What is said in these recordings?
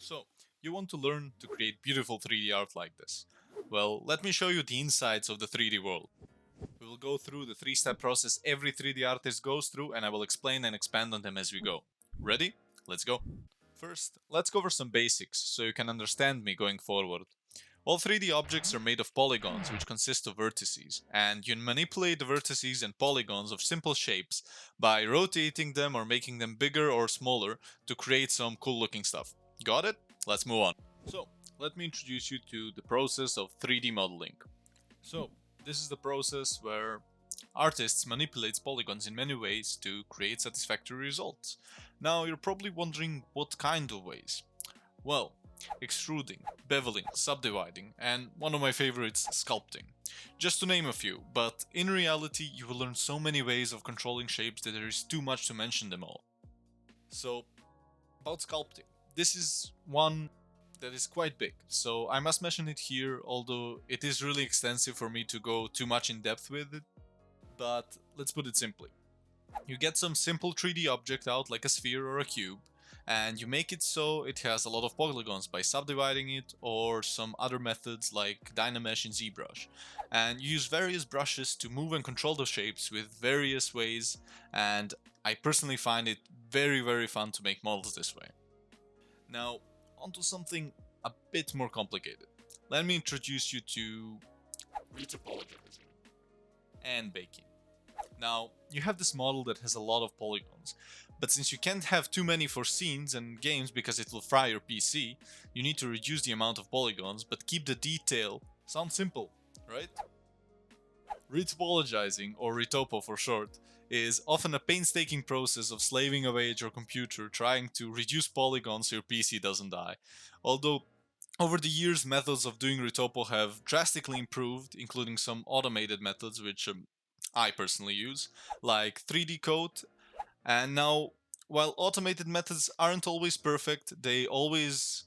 So, you want to learn to create beautiful 3D art like this. Well, let me show you the insides of the 3D world. We will go through the 3-step process every 3D artist goes through, and I will explain and expand on them as we go. Ready? Let's go. First, let's cover some basics so you can understand me going forward. All 3D objects are made of polygons, which consist of vertices, and you manipulate the vertices and polygons of simple shapes by rotating them or making them bigger or smaller to create some cool looking stuff. Got it? Let's move on. So, let me introduce you to the process of 3D modeling. So, this is the process where artists manipulate polygons in many ways to create satisfactory results. Now, you're probably wondering what kind of ways. Well, extruding, beveling, subdividing, and one of my favorites, sculpting. Just to name a few, but in reality you will learn so many ways of controlling shapes that there is too much to mention them all. So, about sculpting. This is one that is quite big, so I must mention it here, although it is really extensive for me to go too much in depth with it. But let's put it simply. You get some simple 3D object out like a sphere or a cube, and you make it so it has a lot of polygons by subdividing it or some other methods like Dynamesh and ZBrush. And you use various brushes to move and control the shapes with various ways, and I personally find it very fun to make models this way. Now, onto something a bit more complicated. Let me introduce you to retopology and baking. Now, you have this model that has a lot of polygons, but since you can't have too many for scenes and games because it will fry your PC, you need to reduce the amount of polygons but keep the detail. Sounds simple, right? Retopologizing, or retopo for short, is often a painstaking process of slaving away at your computer trying to reduce polygons so your PC doesn't die. Although over the years, methods of doing retopo have drastically improved, including some automated methods which I personally use, like 3D Code. And now, while automated methods aren't always perfect, they always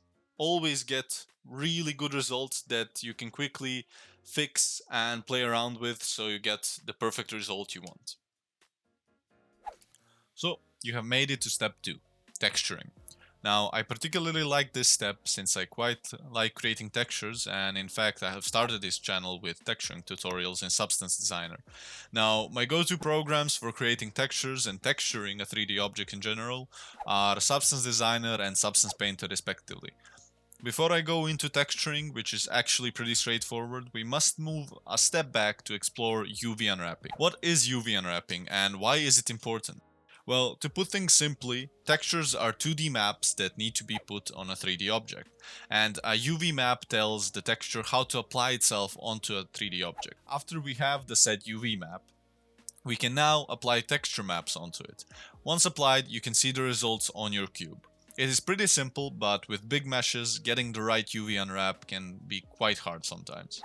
get really good results that you can quickly fix and play around with so you get the perfect result you want. So, you have made it to step 2, texturing. Now, I particularly like this step since I quite like creating textures, and in fact I have started this channel with texturing tutorials in Substance Designer. Now, my go-to programs for creating textures and texturing a 3D object in general are Substance Designer and Substance Painter respectively. Before I go into texturing, which is actually pretty straightforward, we must move a step back to explore UV unwrapping. What is UV unwrapping and why is it important? Well, to put things simply, textures are 2D maps that need to be put on a 3D object, and a UV map tells the texture how to apply itself onto a 3D object. After we have the said UV map, we can now apply texture maps onto it. Once applied, you can see the results on your cube. It is pretty simple, but with big meshes, getting the right UV unwrap can be quite hard sometimes.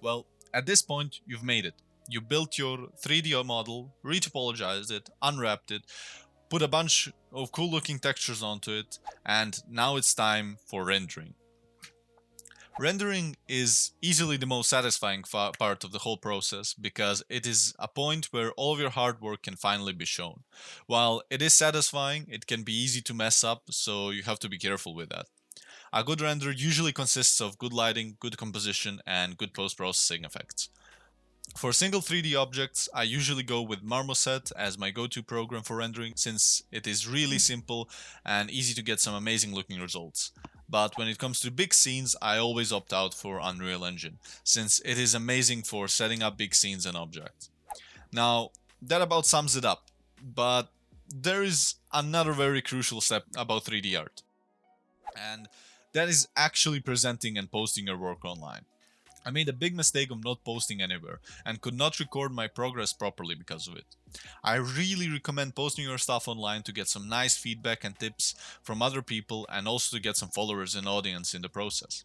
Well, at this point, you've made it. You built your 3D model, retopologized it, unwrapped it, put a bunch of cool looking textures onto it, and now it's time for rendering. Rendering is easily the most satisfying part of the whole process because it is a point where all of your hard work can finally be shown. While it is satisfying, it can be easy to mess up, so you have to be careful with that. A good render usually consists of good lighting, good composition, and good post-processing effects. For single 3D objects, I usually go with Marmoset as my go-to program for rendering since it is really simple and easy to get some amazing looking results. But when it comes to big scenes, I always opt out for Unreal Engine, since it is amazing for setting up big scenes and objects. Now, that about sums it up, but there is another very crucial step about 3D art. And that is actually presenting and posting your work online. I made a big mistake of not posting anywhere and could not record my progress properly because of it. I really recommend posting your stuff online to get some nice feedback and tips from other people and also to get some followers and audience in the process.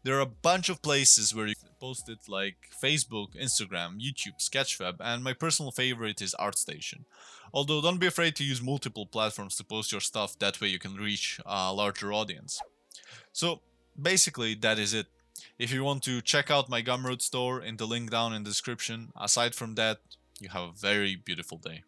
There are a bunch of places where you can post it like Facebook, Instagram, YouTube, Sketchfab, and my personal favorite is ArtStation. Although don't be afraid to use multiple platforms to post your stuff, that way you can reach a larger audience. So basically that is it. If you want to check out my Gumroad store in the link down in the description, aside from that, you have a very beautiful day.